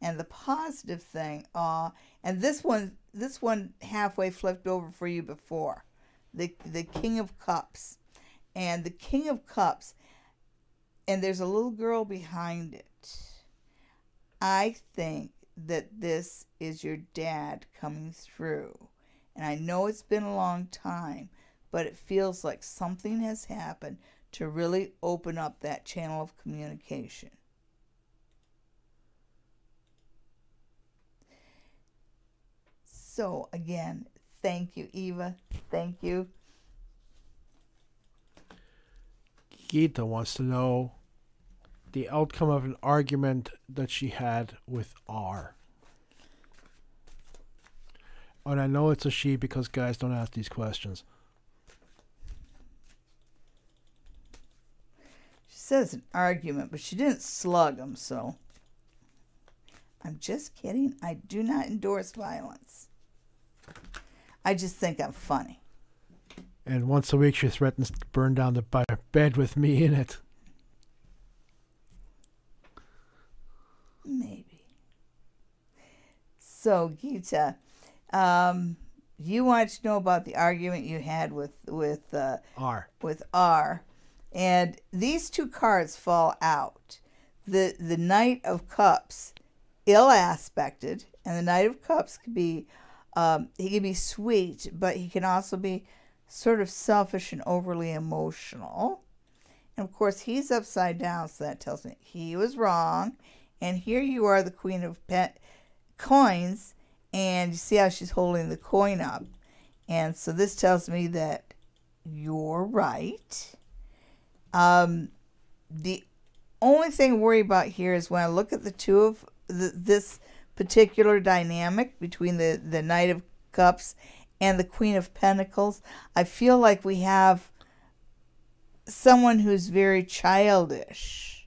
And the positive thing, and this one halfway flipped over for you before, the King of Cups. And the King of Cups, and there's a little girl behind it. I think that this is your dad coming through. And I know it's been a long time, but it feels like something has happened to really open up that channel of communication. So again, thank you, Eva. Thank you. Gita wants to know the outcome of an argument that she had with R. And I know it's a she because guys don't ask these questions. She says an argument, but she didn't slug him, so. I'm just kidding. I do not endorse violence. I just think I'm funny. And once a week she threatens to burn down the bed with me in it. Maybe. So, Gita, you want to know about the argument you had with R. With R, and these two cards fall out. The Knight of Cups, ill aspected, and the Knight of Cups can be he can be sweet, but he can also be sort of selfish and overly emotional. And of course, he's upside down, so that tells me he was wrong. And here you are, the Queen of Coins, and you see how she's holding the coin up. And so this tells me that you're right. The only thing to worry about here is when I look at the two of this particular dynamic between the Knight of Cups and the Queen of Pentacles, I feel like we have someone who's very childish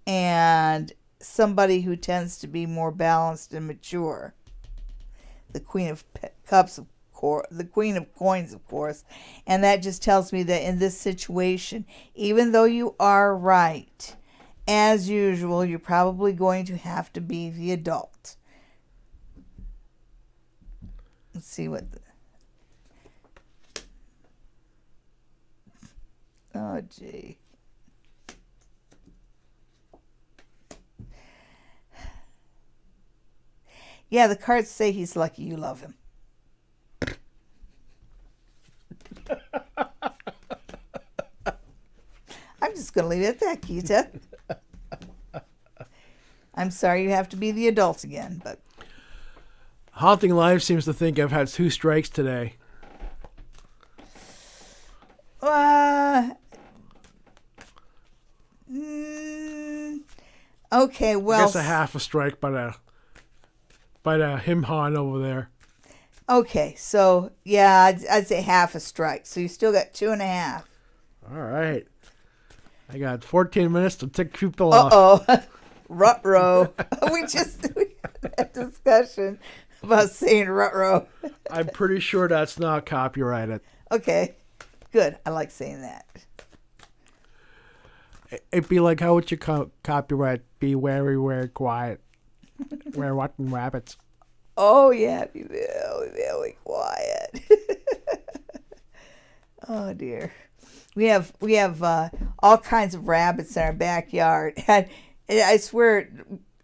and somebody who tends to be more balanced and mature. The Queen of Cups, of course, the Queen of Coins, of course, and that just tells me that in this situation, even though you are right, as usual, you're probably going to have to be the adult. Let's see what oh, gee. Yeah, the cards say he's lucky you love him. I'm just going to leave it at that, Gita. I'm sorry you have to be the adult again, but... Haunting Life seems to think I've had 2 strikes today. Okay, well... I guess a half a strike by the him-han over there. Okay, so, yeah, I'd say half a strike. So you still got 2.5. All right. I got 14 minutes to tick people off. Uh-oh. Rut-row. we had that discussion about saying rut-row. I'm pretty sure that's not copyrighted. Okay, good. I like saying that. It'd be like, how would you copyright be very quiet? We're watching rabbits. Oh, yeah, be very, very quiet. Oh, dear. We have all kinds of rabbits in our backyard. And I swear,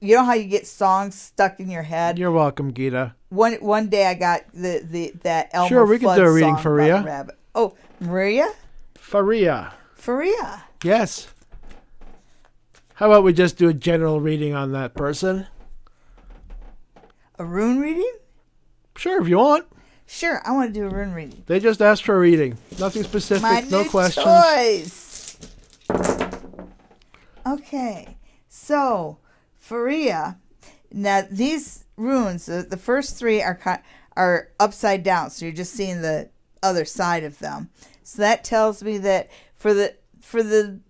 you know how you get songs stuck in your head? You're welcome, Gita. One day I got that Elmer Sure, we can Fudd do a reading song for about Rhea. a rabbit. Oh, Maria? Faria. Faria. Yes. How about we just do a general reading on that person? A rune reading? Sure, if you want. Sure, I want to do a rune reading. They just asked for a reading. Nothing specific, My no new questions. choice. Okay, so Faria. Now these runes, the first 3 are upside down, so you're just seeing the other side of them. So that tells me that for the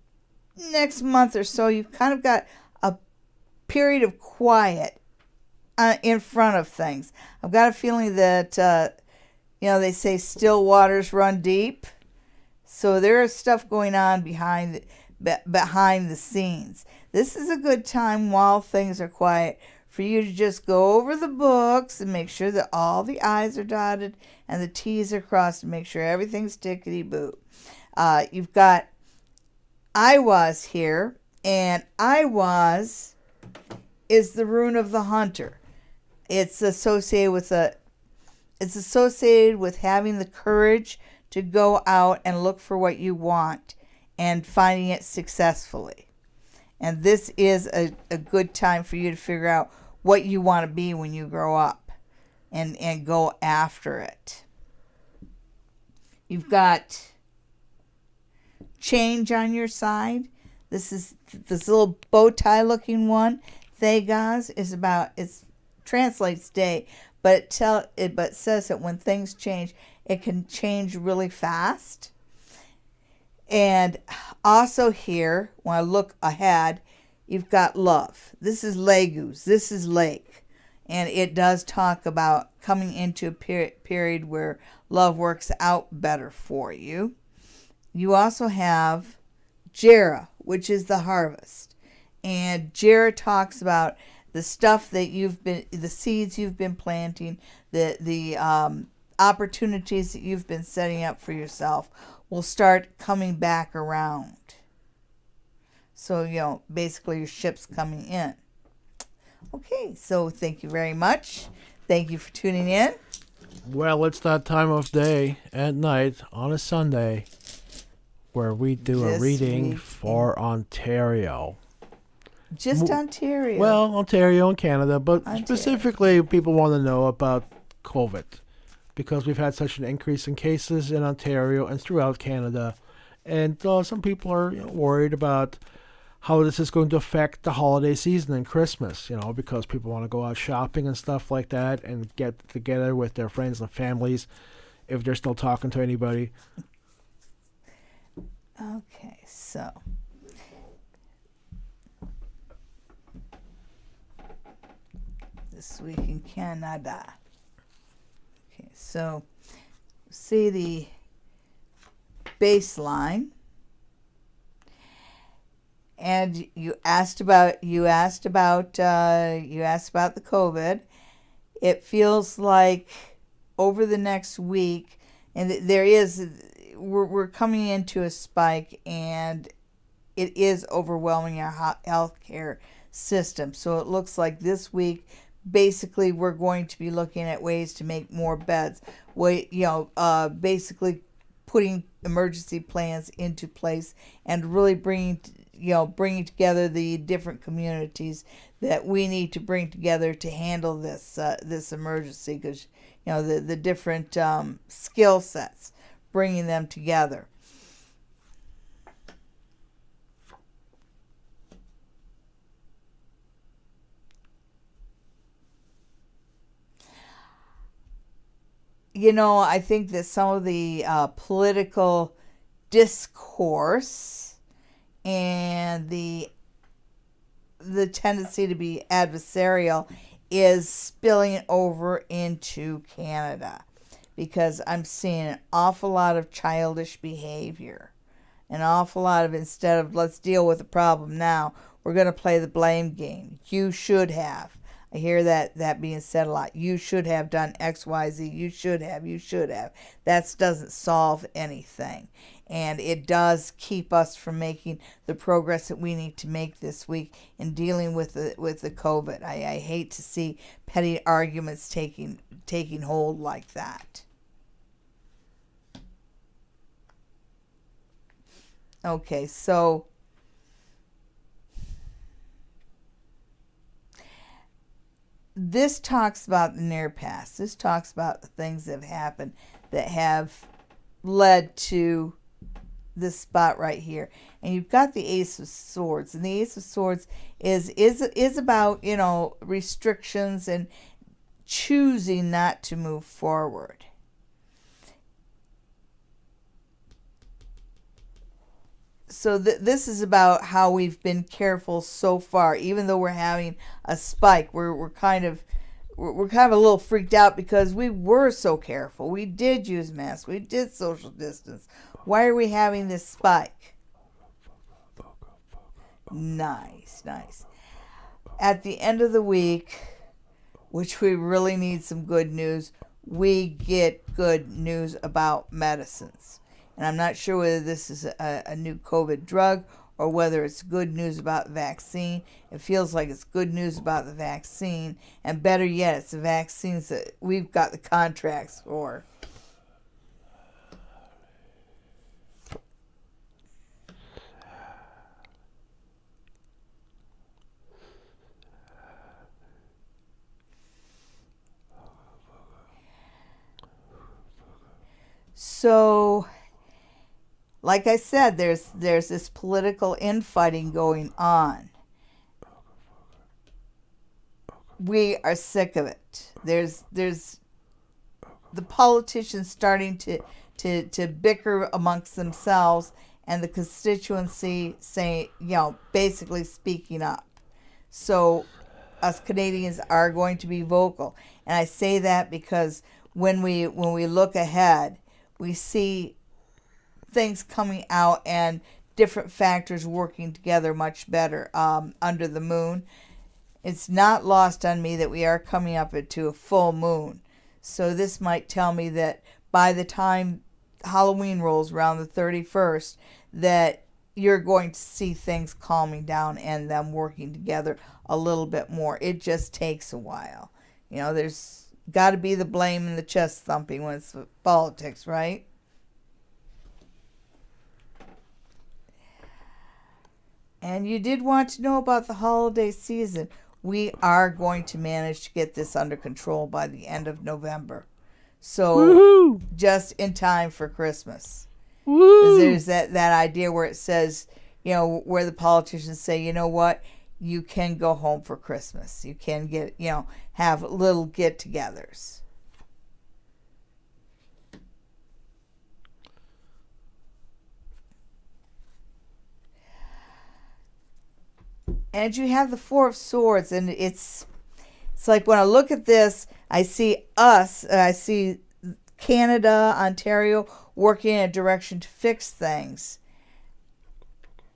next month or so, you've kind of got a period of quiet in front of things. I've got a feeling that they say still waters run deep. So there is stuff going on behind the scenes. This is a good time while things are quiet for you to just go over the books and make sure that all the I's are dotted and the T's are crossed and make sure everything's tickety-boo. You've got Iwas here, and Iwas is the rune of the hunter. It's associated with having the courage to go out and look for what you want and finding it successfully. And this is a good time for you to figure out what you want to be when you grow up and go after it. You've got change on your side. This little bow tie looking one. Thagaz it translates day, but says that when things change, it can change really fast. And also here, when I look ahead, you've got love. This is Legus. This is lake. And it does talk about coming into a period where love works out better for you. You also have Jera, which is the harvest. And Jera talks about the stuff that the seeds you've been planting, the opportunities that you've been setting up for yourself will start coming back around. So, basically your ship's coming in. Okay, so thank you very much. Thank you for tuning in. Well, it's that time of day at night on a Sunday where we do a reading for Ontario. Just Ontario. Well, Ontario and Canada, but specifically people want to know about COVID because we've had such an increase in cases in Ontario and throughout Canada. And some people are worried about how this is going to affect the holiday season and Christmas, because people want to go out shopping and stuff like that and get together with their friends and families if they're still talking to anybody. Okay, so this week in Canada. Okay, so see the baseline. And you asked about the COVID. It feels like over the next week, and we're coming into a spike, and it is overwhelming our healthcare system. So it looks like this week, basically, we're going to be looking at ways to make more beds. Basically putting emergency plans into place and really bringing together the different communities that we need to bring together to handle this emergency, because the different skill sets, bringing them together. I think that some of the political discourse and the tendency to be adversarial is spilling over into Canada, because I'm seeing an awful lot of childish behavior, an awful lot of, instead of let's deal with the problem now, we're going to play the blame game. You should have. I hear that being said a lot. You should have done X, Y, Z. You should have. That doesn't solve anything. And it does keep us from making the progress that we need to make this week in dealing with the COVID. I hate to see petty arguments taking hold like that. Okay, so this talks about the near past. This talks about the things that have happened that have led to this spot right here. And you've got the Ace of Swords. And the Ace of Swords is about, restrictions and choosing not to move forward. So this is about how we've been careful so far, even though we're having a spike. We're kind of we're kind of a little freaked out because we were so careful. We did use masks. We did social distance. Why are we having this spike? Nice. At the end of the week, which we really need some good news, we get good news about medicines. And I'm not sure whether this is a new COVID drug or whether it's good news about the vaccine. It feels like it's good news about the vaccine. And better yet, it's the vaccines that we've got the contracts for. So, like I said, there's this political infighting going on. We are sick of it. There's the politicians starting to bicker amongst themselves, and the constituency saying, basically speaking up. So us Canadians are going to be vocal, and I say that because when we look ahead, we see things coming out and different factors working together much better under the moon. It's not lost on me that we are coming up into a full moon. So this might tell me that by the time Halloween rolls around the 31st, that you're going to see things calming down and them working together a little bit more. It just takes a while. There's got to be the blame and the chest thumping when it's politics, right? And you did want to know about the holiday season. We are going to manage to get this under control by the end of November. So, Woohoo! Just in time for Christmas. Woo! There's that idea where it says, where the politicians say, you know what? You can go home for Christmas. You can get, have little get-togethers. And you have the Four of Swords, and it's like when I look at this, I see us, I see Canada, Ontario working in a direction to fix things.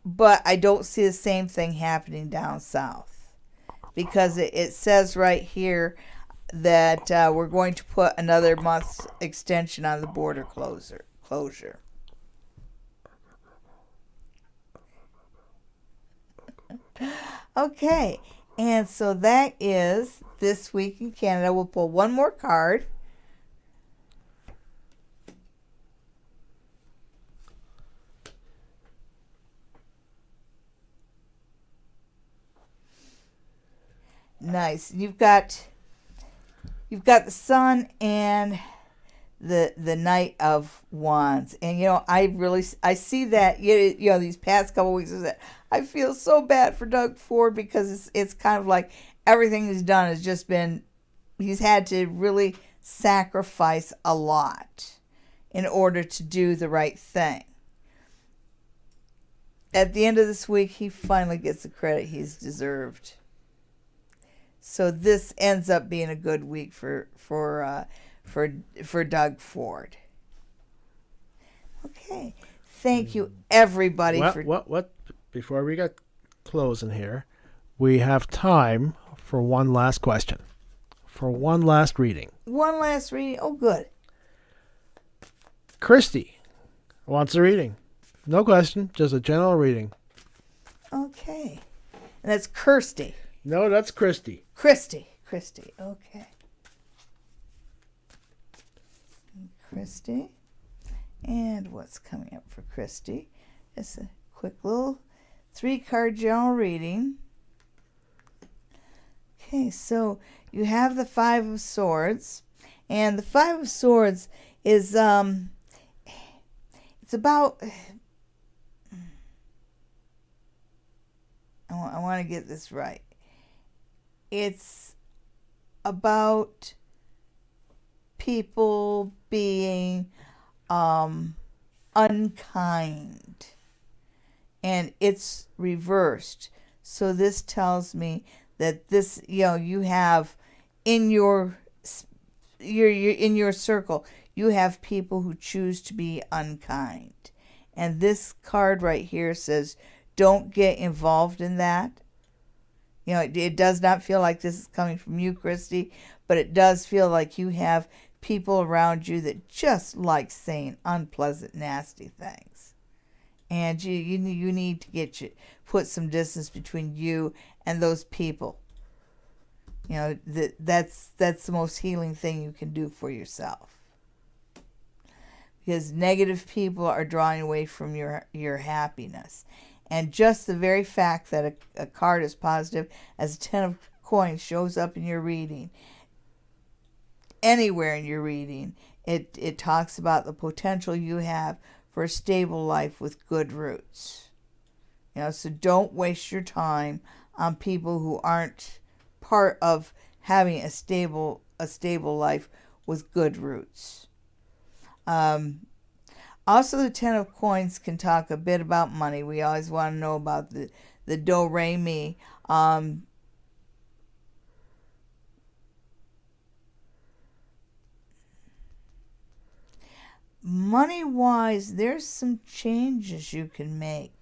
But I don't see the same thing happening down south, because it says right here that we're going to put another month's extension on the border closure. Okay, and so that is This Week in Canada. We'll pull one more card. Nice. You've got the Sun and the Knight of Wands, and I see that these past couple weeks is that I feel so bad for Doug Ford, because it's kind of like everything he's done has just been, he's had to really sacrifice a lot in order to do the right thing. At the end of this week, he finally gets the credit he's deserved. So this ends up being a good week for Doug Ford. Okay, thank you everybody What? Before we get closing here, we have time for one last question, for one last reading. One last reading. Oh, good. Christy wants a reading. No question, just a general reading. Okay, and that's Kirsty. No, that's Christy. Christy. Okay. Christy. And what's coming up for Christy? Just a quick little 3-card general reading. Okay, so you have the Five of Swords. And the Five of Swords is, it's about, I want to get this right. It's about people being unkind, and it's reversed. So this tells me that this, you have in your in your circle, you have people who choose to be unkind. And this card right here says, don't get involved in that. You know, it does not feel like this is coming from you, Christy, but it does feel like you have people around you that just like saying unpleasant, nasty things. And you need to put some distance between you and those people. You know, that's the most healing thing you can do for yourself. Because negative people are drawing away from your happiness. And just the very fact that a card is positive as a 10 of coins shows up in your reading, anywhere in your reading, it talks about the potential you have for a stable life with good roots. You know, so don't waste your time on people who aren't part of having a stable life with good roots. Also, the 10 of coins can talk a bit about money. We always want to know about the do-re-mi. Money-wise, there's some changes you can make.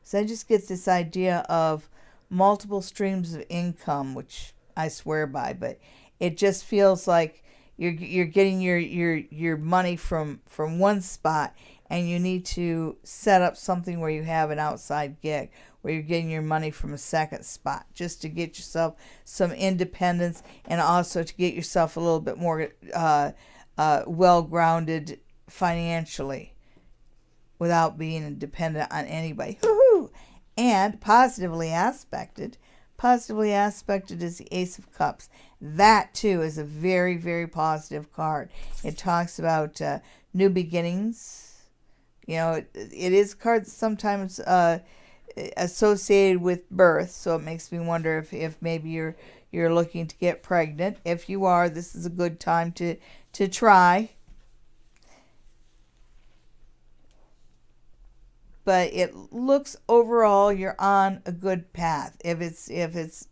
So I just get this idea of multiple streams of income, which I swear by, but it just feels like you're getting your money from one spot, and you need to set up something where you have an outside gig where you're getting your money from a second spot, just to get yourself some independence and also to get yourself a little bit more well-grounded financially without being dependent on anybody. Woo-hoo! And positively aspected is the Ace of Cups. That too is a very, very positive card. It talks about new beginnings. You know, it is a card that's sometimes associated with birth, so it makes me wonder if maybe you're looking to get pregnant. If you are, this is a good time to try. But it looks overall you're on a good path. If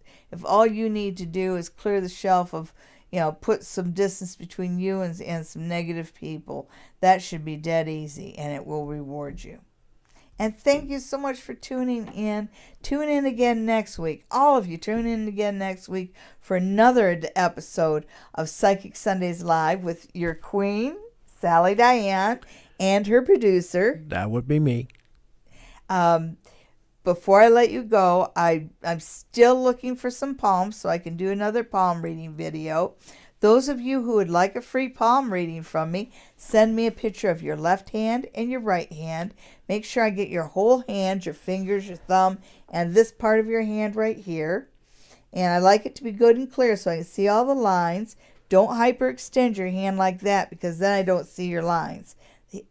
all you need to do is clear the shelf of, you know, put some distance between you and some negative people, that should be dead easy, and it will reward you. And thank you so much for tuning in. Tune in again next week. All of you, tune in again next week for another episode of Psychic Sundays Live with your queen, Sally Diane, and her producer. That would be me. Before I let you go, I'm still looking for some palms so I can do another palm reading video. Those of you who would like a free palm reading from me, send me a picture of your left hand and your right hand. Make sure I get your whole hand, your fingers, your thumb, and this part of your hand right here. And I like it to be good and clear so I can see all the lines. Don't hyperextend your hand like that, because then I don't see your lines.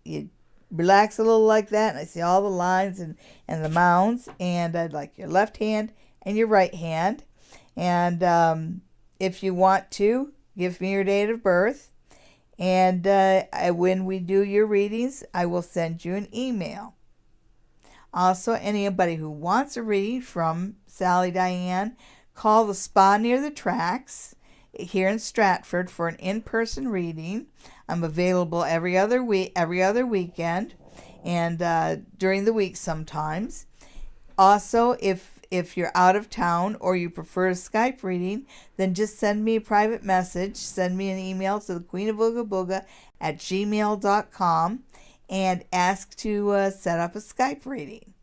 You relax a little like that, and I see all the lines and the mounds. And I'd like your left hand and your right hand. And if you want to, give me your date of birth. And when we do your readings, I will send you an email. Also, anybody who wants a reading from Sally Diane, call the spa near the tracks here in Stratford for an in-person reading. I'm available every other weekend, and during the week sometimes. Also, if you're out of town or you prefer a Skype reading, then just send me a private message. Send me an email to thequeenofoogaabooga@gmail.com and ask to set up a Skype reading.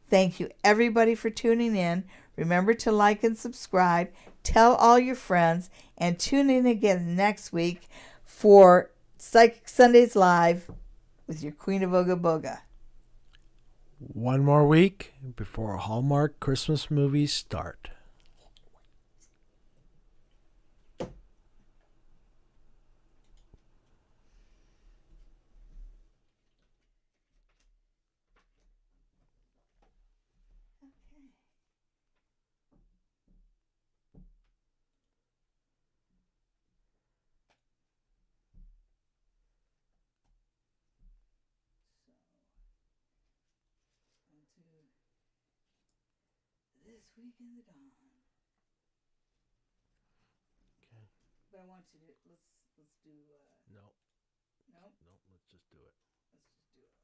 Thank you, everybody, for tuning in. Remember to like and subscribe. Tell all your friends, and tune in again next week for Psychic Sundays Live with your Queen of Ooga Booga. One more week before Hallmark Christmas movies start. This week in the dawn. Okay. But But I want to do. Let's do. No, No. no. Let's just do it. Let's just do it.